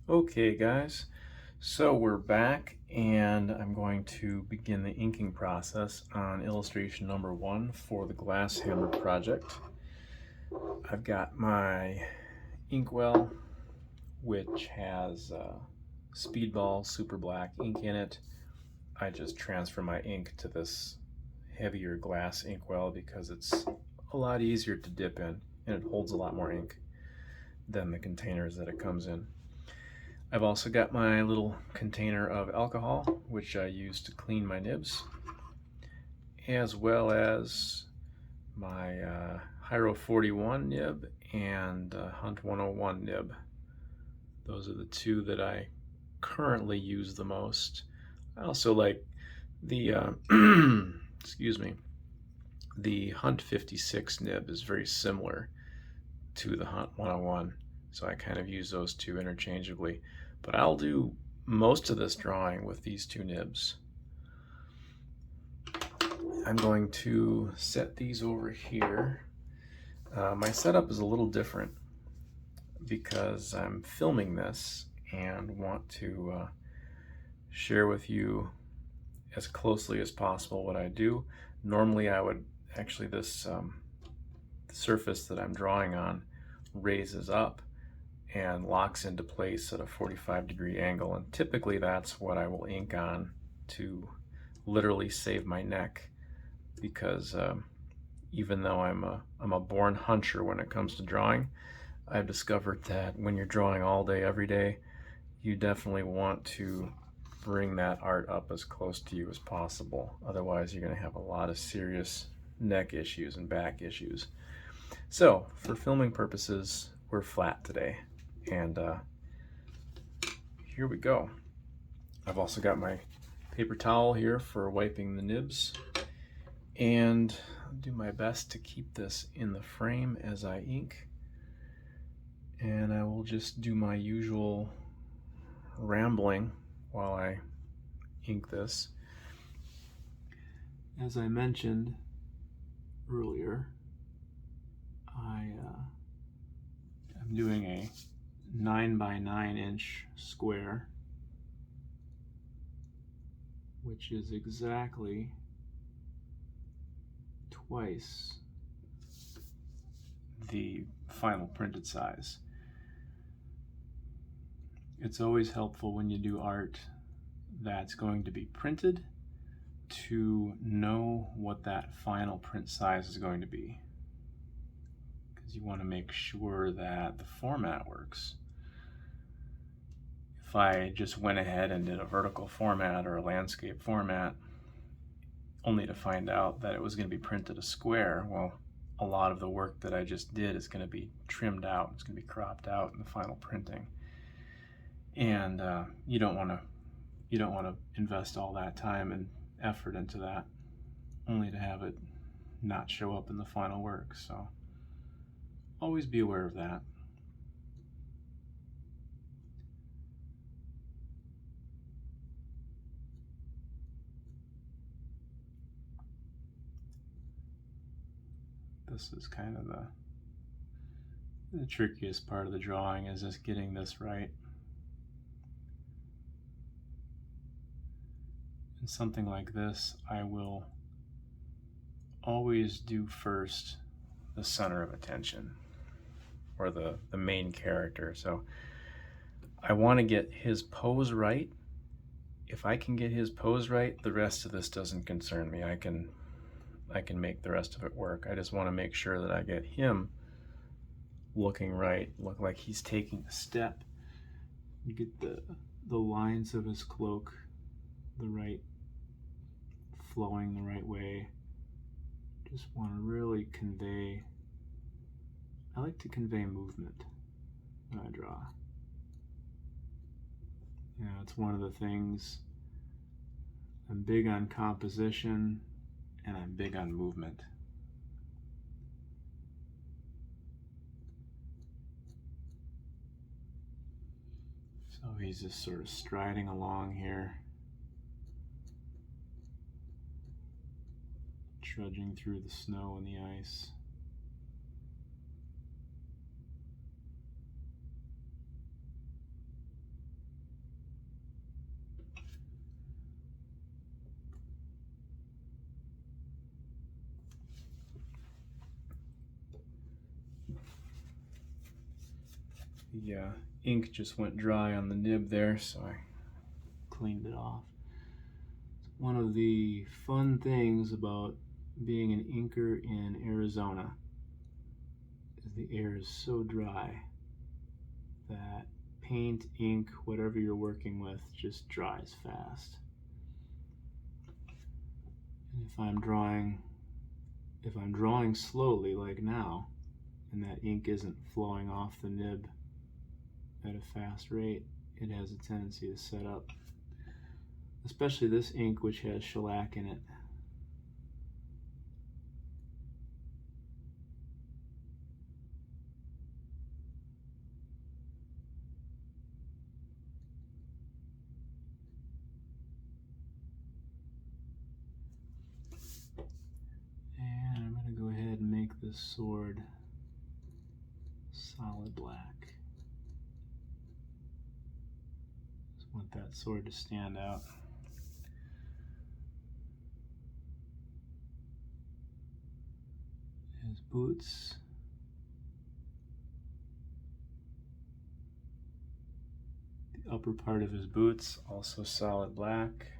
Okay guys, so we're back and I'm going to begin the inking process on illustration number 1 for the glass hammer project. I've got my inkwell, which has Speedball super black ink in it. I just transfer my ink to this heavier glass inkwell because it's a lot easier to dip in and it holds a lot more ink than the containers that it comes in. I've also got my little container of alcohol, which I use to clean my nibs, as well as my Hyro 41 nib and Hunt 101 nib. Those are the two that I currently use the most. I also like the, excuse me, the Hunt 56 nib is very similar to the Hunt 101, so I kind of use those two interchangeably. But I'll do most of this drawing with these two nibs. I'm going to set these over here. My setup is a little different because I'm filming this and want to share with you as closely as possible what I do. Normally I would actually, this surface that I'm drawing on raises up and locks into place at a 45-degree angle, and typically that's what I will ink on to literally save my neck, because even though I'm a born huncher when it comes to drawing, I've discovered that when you're drawing all day every day, you definitely want to bring that art up as close to you as possible. Otherwise you're going to have a lot of serious neck issues and back issues. So for filming purposes, we're flat today, and here we go. I've also got my paper towel here for wiping the nibs, and I'll do my best to keep this in the frame as I ink, and I will just do my usual rambling while I ink this. As I mentioned earlier, I'm doing a 9 by 9 inch square, which is exactly twice the final printed size. It's always helpful when you do art that's going to be printed to know what that final print size is going to be, because you want to make sure that the format works. If I just went ahead and did a vertical format or a landscape format only to find out that it was going to be printed a square, well, a lot of the work that I just did is going to be trimmed out. It's going to be cropped out in the final printing, and you don't want to invest all that time and effort into that only to have it not show up in the final work. So always be aware of that. This is kind of the trickiest part of the drawing, is just getting this right. In something like this, I will always do first the center of attention, or the main character. So I want to get his pose right. If I can get his pose right, the rest of this doesn't concern me. I can make the rest of it work. I just want to make sure that I get him looking right, look like he's taking a step. You get the lines of his cloak flowing the right way. Just want to really convey, I like to convey movement when I draw. You know, it's one of the things, I'm big on composition and I'm big on movement. So he's just sort of striding along here, trudging through the snow and the ice. The ink just went dry on the nib there, so I cleaned it off. One of the fun things about being an inker in Arizona is the air is so dry that paint, ink, whatever you're working with just dries fast. And if I'm drawing slowly like now, and that ink isn't flowing off the nib at a fast rate, it has a tendency to set up. Especially this ink, which has shellac in it. And I'm going to go ahead and make this sword solid black. Just want that sword to stand out. His boots. The upper part of his boots, also solid black,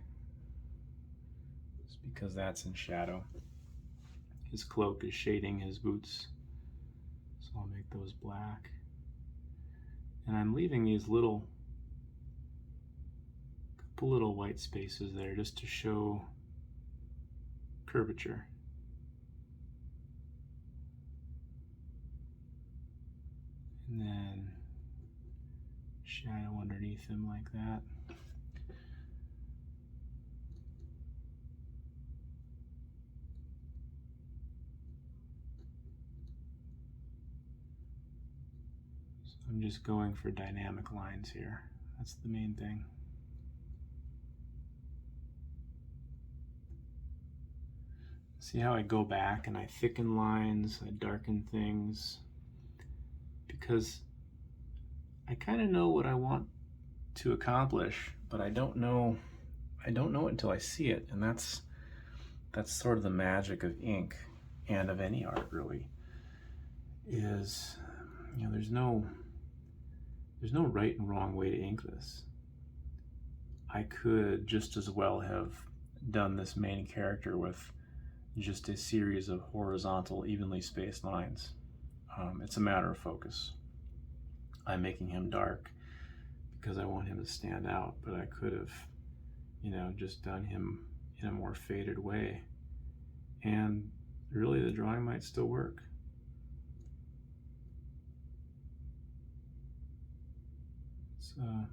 just because that's in shadow. His cloak is shading his boots, so I'll make those black. And I'm leaving these couple little white spaces there just to show curvature. And then shadow underneath him like that. So I'm just going for dynamic lines here. That's the main thing. See how I go back and I thicken lines, I darken things, because I kind of know what I want to accomplish, but I don't know it until I see it, and that's sort of the magic of ink and of any art, really. Is, you know, there's no right and wrong way to ink this. I could just as well have done this main character with just a series of horizontal, evenly spaced lines. It's a matter of focus. I'm making him dark because I want him to stand out, but I could have, you know, just done him in a more faded way, and really the drawing might still work.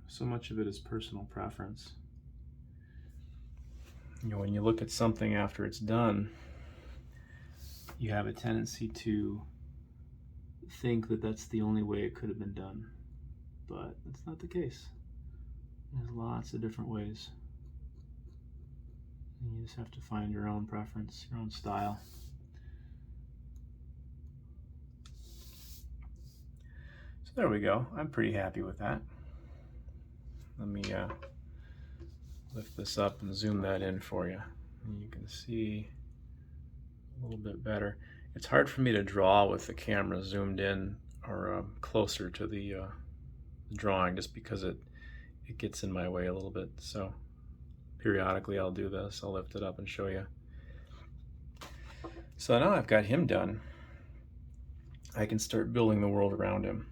So much of it is personal preference. You know, when you look at something after it's done, you have a tendency to think that that's the only way it could have been done, but that's not the case. There's lots of different ways, and you just have to find your own preference, your own style. So there we go. I'm pretty happy with that. Let me lift this up and zoom that in for you, and you can see a little bit better. It's hard for me to draw with the camera zoomed in or closer to the drawing, just because it gets in my way a little bit. So periodically I'll do this. I'll lift it up and show you. So now I've got him done. I can start building the world around him.